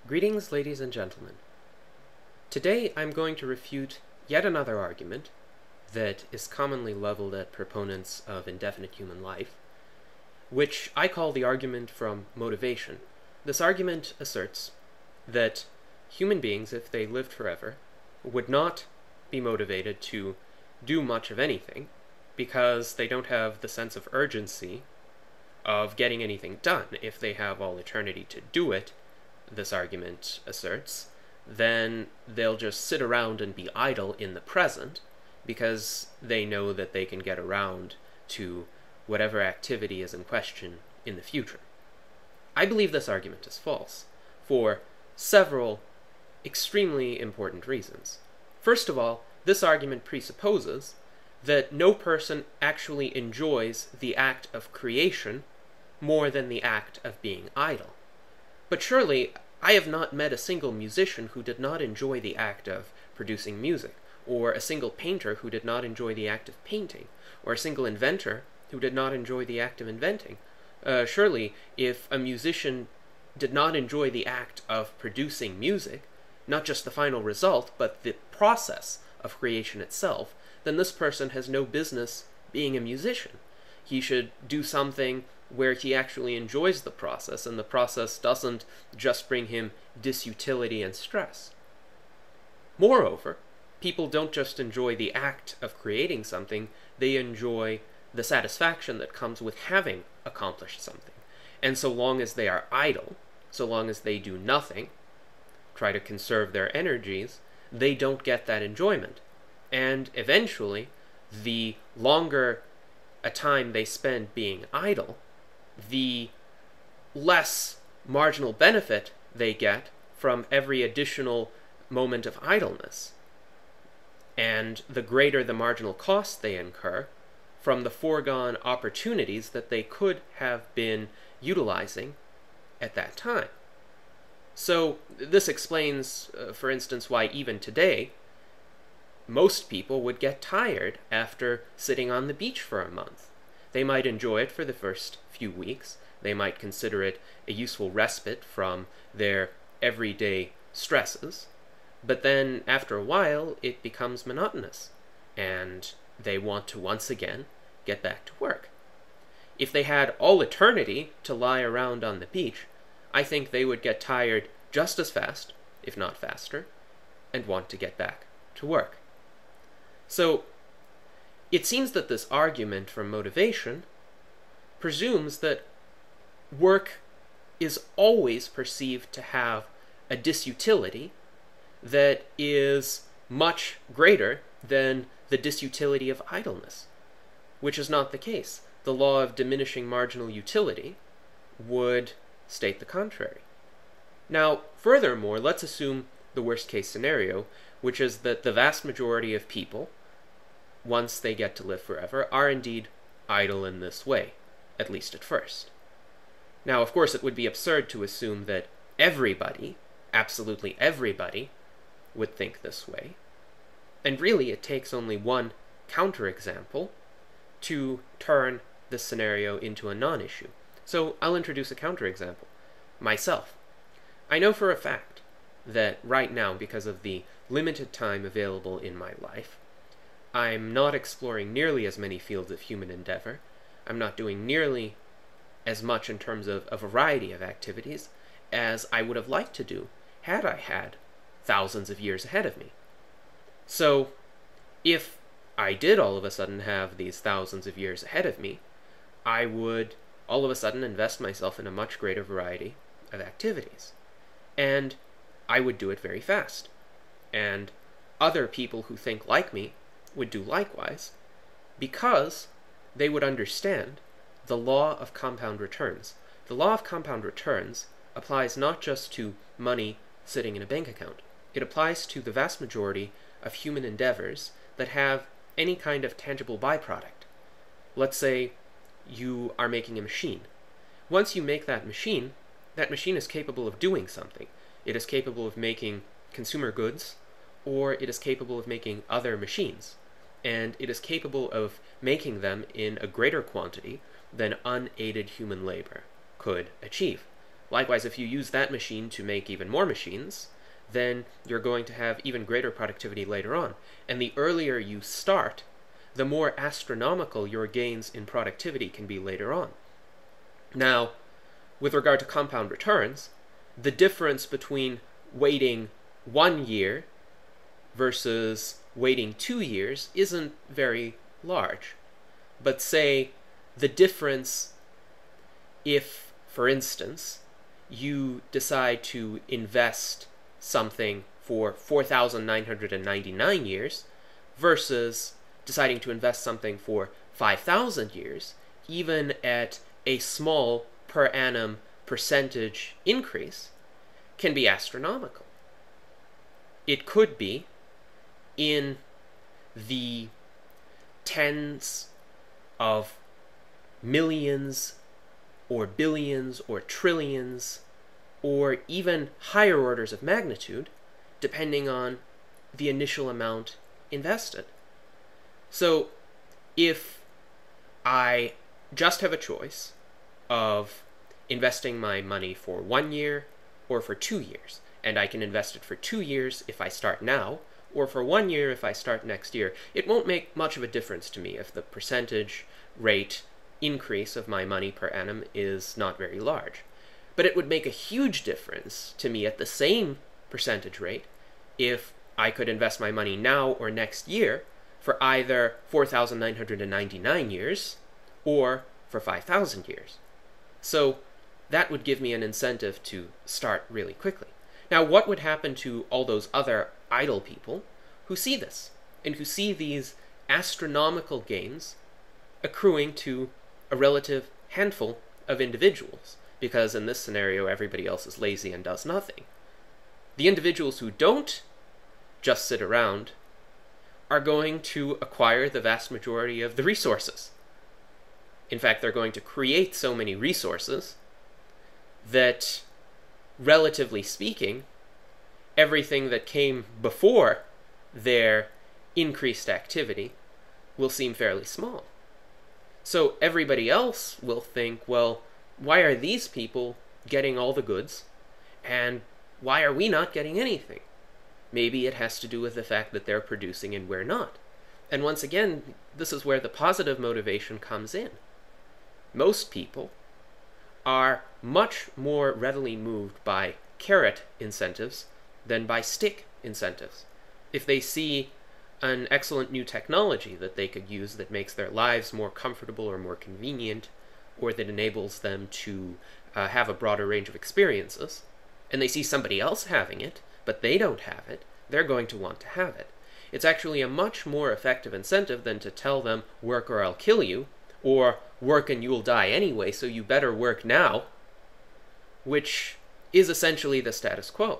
Greetings, ladies and gentlemen. Today I'm going to refute yet another argument that is commonly leveled at proponents of indefinite human life, which I call the argument from motivation. This argument asserts that human beings, if they lived forever, would not be motivated to do much of anything because they don't have the sense of urgency of getting anything done. If they have all eternity to do it, this argument asserts, then they'll just sit around and be idle in the present because they know that they can get around to whatever activity is in question in the future. I believe this argument is false for several extremely important reasons. First of all, this argument presupposes that no person actually enjoys the act of creation more than the act of being idle. But surely, I have not met a single musician who did not enjoy the act of producing music, or a single painter who did not enjoy the act of painting, or a single inventor who did not enjoy the act of inventing. Surely, if a musician did not enjoy the act of producing music, not just the final result, but the process of creation itself, then this person has no business being a musician. He should do something where he actually enjoys the process, and the process doesn't just bring him disutility and stress. Moreover, people don't just enjoy the act of creating something, they enjoy the satisfaction that comes with having accomplished something. And so long as they are idle, so long as they do nothing, try to conserve their energies, they don't get that enjoyment. And eventually, the longer a time they spend being idle, the less marginal benefit they get from every additional moment of idleness, and the greater the marginal cost they incur from the foregone opportunities that they could have been utilizing at that time. So this explains, for instance, why even today, most people would get tired after sitting on the beach for a month. They might enjoy it for the first few weeks. They might consider it a useful respite from their everyday stresses. But then, after a while, it becomes monotonous, and they want to once again get back to work. If they had all eternity to lie around on the beach, I think they would get tired just as fast, if not faster, and want to get back to work. So, it seems that this argument from motivation presumes that work is always perceived to have a disutility that is much greater than the disutility of idleness, which is not the case. The law of diminishing marginal utility would state the contrary. Now, furthermore, let's assume the worst-case scenario, which is that the vast majority of people, once they get to live forever, are indeed idle in this way, at least at first. Now, of course, it would be absurd to assume that everybody, absolutely everybody, would think this way. And really, it takes only one counterexample to turn this scenario into a non-issue. So I'll introduce a counterexample. Myself. I know for a fact that right now, because of the limited time available in my life, I'm not exploring nearly as many fields of human endeavor. I'm not doing nearly as much in terms of a variety of activities as I would have liked to do had I had thousands of years ahead of me. So, if I did all of a sudden have these thousands of years ahead of me, I would all of a sudden invest myself in a much greater variety of activities. And I would do it very fast. And other people who think like me would do likewise, because they would understand the law of compound returns. The law of compound returns applies not just to money sitting in a bank account. It applies to the vast majority of human endeavors that have any kind of tangible byproduct. Let's say you are making a machine. Once you make that machine is capable of doing something. It is capable of making consumer goods, or it is capable of making other machines. And it is capable of making them in a greater quantity than unaided human labor could achieve. Likewise, if you use that machine to make even more machines, then you're going to have even greater productivity later on. And the earlier you start, the more astronomical your gains in productivity can be later on. Now, with regard to compound returns, the difference between waiting 1 year versus waiting 2 years isn't very large. But say the difference if, for instance, you decide to invest something for 4,999 years versus deciding to invest something for 5,000 years, even at a small per annum percentage increase, can be astronomical. It could be in the tens of millions or billions or trillions or even higher orders of magnitude, depending on the initial amount invested. So if I just have a choice of investing my money for 1 year or for 2 years, and I can invest it for 2 years if I start now, or for 1 year if I start next year, it won't make much of a difference to me if the percentage rate increase of my money per annum is not very large. But it would make a huge difference to me at the same percentage rate if I could invest my money now or next year for either 4,999 years or for 5,000 years. So that would give me an incentive to start really quickly. Now, what would happen to all those other idle people who see this and who see these astronomical gains accruing to a relative handful of individuals? Because in this scenario, everybody else is lazy and does nothing. The individuals who don't just sit around are going to acquire the vast majority of the resources. In fact, they're going to create so many resources that, relatively speaking, everything that came before their increased activity will seem fairly small. So everybody else will think, well, why are these people getting all the goods, and why are we not getting anything? Maybe it has to do with the fact that they're producing and we're not. And once again, this is where the positive motivation comes in. Most people are much more readily moved by carrot incentives than by stick incentives. If they see an excellent new technology that they could use that makes their lives more comfortable or more convenient, or that enables them to have a broader range of experiences, and they see somebody else having it, but they don't have it, they're going to want to have it. It's actually a much more effective incentive than to tell them, work or I'll kill you, or work and you'll die anyway, so you better work now, which is essentially the status quo.